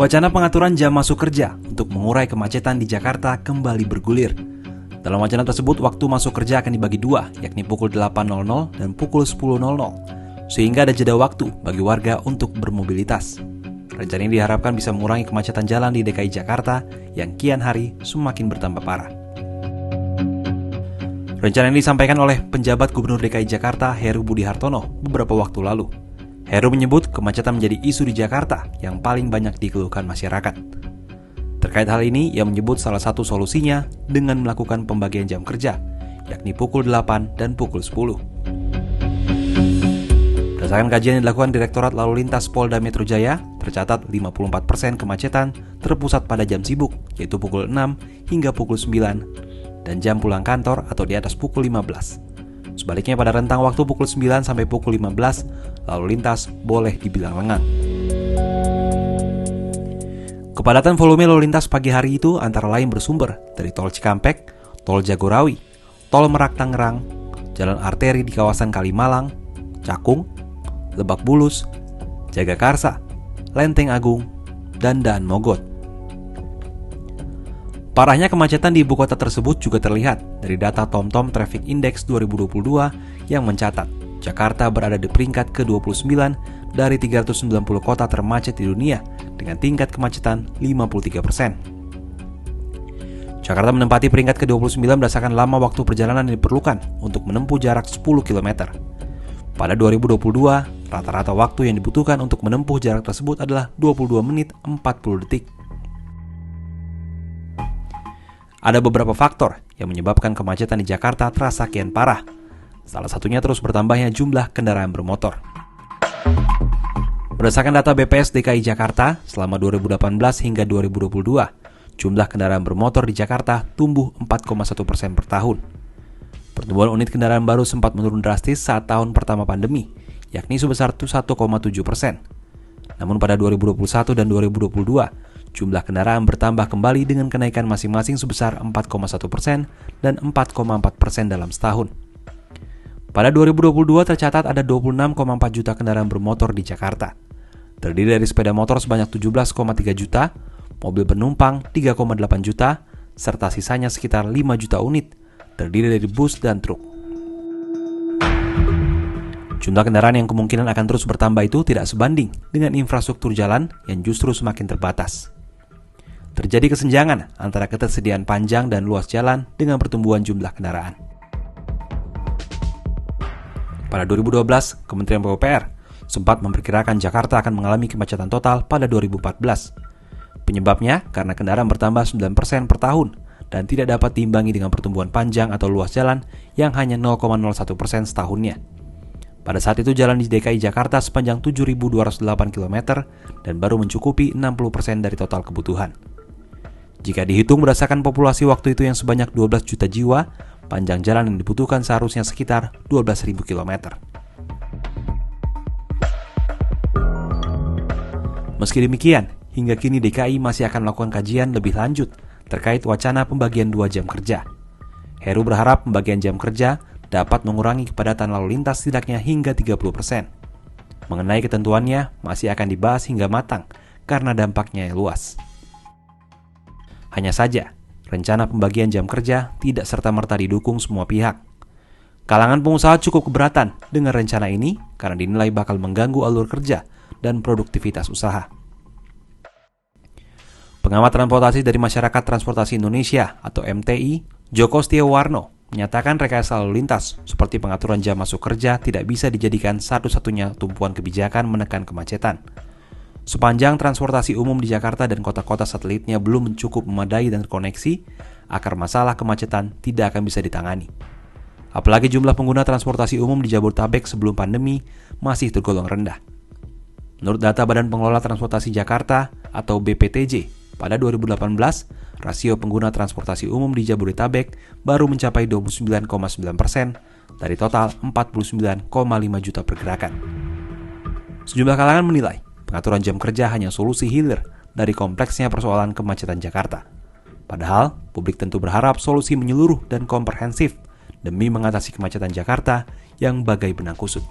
Wacana pengaturan jam masuk kerja untuk mengurai kemacetan di Jakarta kembali bergulir. Dalam wacana tersebut, waktu masuk kerja akan dibagi dua, yakni pukul 8.00 dan pukul 10.00, sehingga ada jeda waktu bagi warga untuk bermobilitas. Rencana ini diharapkan bisa mengurangi kemacetan jalan di DKI Jakarta yang kian hari semakin bertambah parah. Rencana ini disampaikan oleh penjabat Gubernur DKI Jakarta Heru Budi Hartono beberapa waktu lalu. Heru menyebut kemacetan menjadi isu di Jakarta yang paling banyak dikeluhkan masyarakat. Terkait hal ini, ia menyebut salah satu solusinya dengan melakukan pembagian jam kerja, yakni pukul 8 dan pukul 10. Berdasarkan kajian yang dilakukan Direktorat Lalu Lintas Polda Metro Jaya, tercatat 54% kemacetan terpusat pada jam sibuk, yaitu pukul 6 hingga pukul 9, dan jam pulang kantor atau di atas pukul 15. Sebaliknya pada rentang waktu pukul 9 sampai pukul 15, lalu lintas boleh dibilang lengang. Kepadatan volume lalu lintas pagi hari itu antara lain bersumber dari Tol Cikampek, Tol Jagorawi, Tol Merak Tangerang, jalan arteri di kawasan Kalimalang, Cakung, Lebak Bulus, Jagakarsa, Lenteng Agung, dan Daan Mogot. Parahnya kemacetan di ibu kota tersebut juga terlihat dari data TomTom Traffic Index 2022 yang mencatat Jakarta berada di peringkat ke-29 dari 390 kota termacet di dunia dengan tingkat kemacetan 53%. Jakarta menempati peringkat ke-29 berdasarkan lama waktu perjalanan yang diperlukan untuk menempuh jarak 10 km. Pada 2022, rata-rata waktu yang dibutuhkan untuk menempuh jarak tersebut adalah 22 menit 40 detik. Ada beberapa faktor yang menyebabkan kemacetan di Jakarta terasa kian parah. Salah satunya terus bertambahnya jumlah kendaraan bermotor. Berdasarkan data BPS DKI Jakarta, selama 2018 hingga 2022, jumlah kendaraan bermotor di Jakarta tumbuh 4,1% per tahun. Pertumbuhan unit kendaraan baru sempat menurun drastis saat tahun pertama pandemi, yakni sebesar 1,7%. Namun pada 2021 dan 2022, jumlah kendaraan bertambah kembali dengan kenaikan masing-masing sebesar 4,1% dan 4,4% dalam setahun. Pada 2022 tercatat ada 26,4 juta kendaraan bermotor di Jakarta. Terdiri dari sepeda motor sebanyak 17,3 juta, mobil penumpang 3,8 juta, serta sisanya sekitar 5 juta unit, terdiri dari bus dan truk. Jumlah kendaraan yang kemungkinan akan terus bertambah itu tidak sebanding dengan infrastruktur jalan yang justru semakin terbatas. Terjadi kesenjangan antara ketersediaan panjang dan luas jalan dengan pertumbuhan jumlah kendaraan. Pada 2012, Kementerian PUPR sempat memperkirakan Jakarta akan mengalami kemacetan total pada 2014. Penyebabnya karena kendaraan bertambah 9% per tahun dan tidak dapat diimbangi dengan pertumbuhan panjang atau luas jalan yang hanya 0,01% setahunnya. Pada saat itu jalan di DKI Jakarta sepanjang 7.208 km dan baru mencukupi 60% dari total kebutuhan. Jika dihitung berdasarkan populasi waktu itu yang sebanyak 12 juta jiwa, panjang jalan yang dibutuhkan seharusnya sekitar 12.000 km. Meski demikian, hingga kini DKI masih akan melakukan kajian lebih lanjut terkait wacana pembagian 2 jam kerja. Heru berharap pembagian jam kerja dapat mengurangi kepadatan lalu lintas setidaknya hingga 30%. Mengenai ketentuannya masih akan dibahas hingga matang karena dampaknya yang luas. Hanya saja, rencana pembagian jam kerja tidak serta-merta didukung semua pihak. Kalangan pengusaha cukup keberatan dengan rencana ini karena dinilai bakal mengganggu alur kerja dan produktivitas usaha. Pengamat transportasi dari Masyarakat Transportasi Indonesia atau MTI, Joko Setiawarno, menyatakan rekayasa lalu lintas seperti pengaturan jam masuk kerja tidak bisa dijadikan satu-satunya tumpuan kebijakan menekan kemacetan. Sepanjang transportasi umum di Jakarta dan kota-kota satelitnya belum cukup memadai dan terkoneksi, akar masalah kemacetan tidak akan bisa ditangani. Apalagi jumlah pengguna transportasi umum di Jabodetabek sebelum pandemi masih tergolong rendah. Menurut data Badan Pengelola Transportasi Jakarta atau BPTJ, pada 2018, rasio pengguna transportasi umum di Jabodetabek baru mencapai 29,9% dari total 49,5 juta pergerakan. Sejumlah kalangan menilai pengaturan jam kerja hanya solusi hilir dari kompleksnya persoalan kemacetan Jakarta. Padahal, publik tentu berharap solusi menyeluruh dan komprehensif demi mengatasi kemacetan Jakarta yang bagai benang kusut.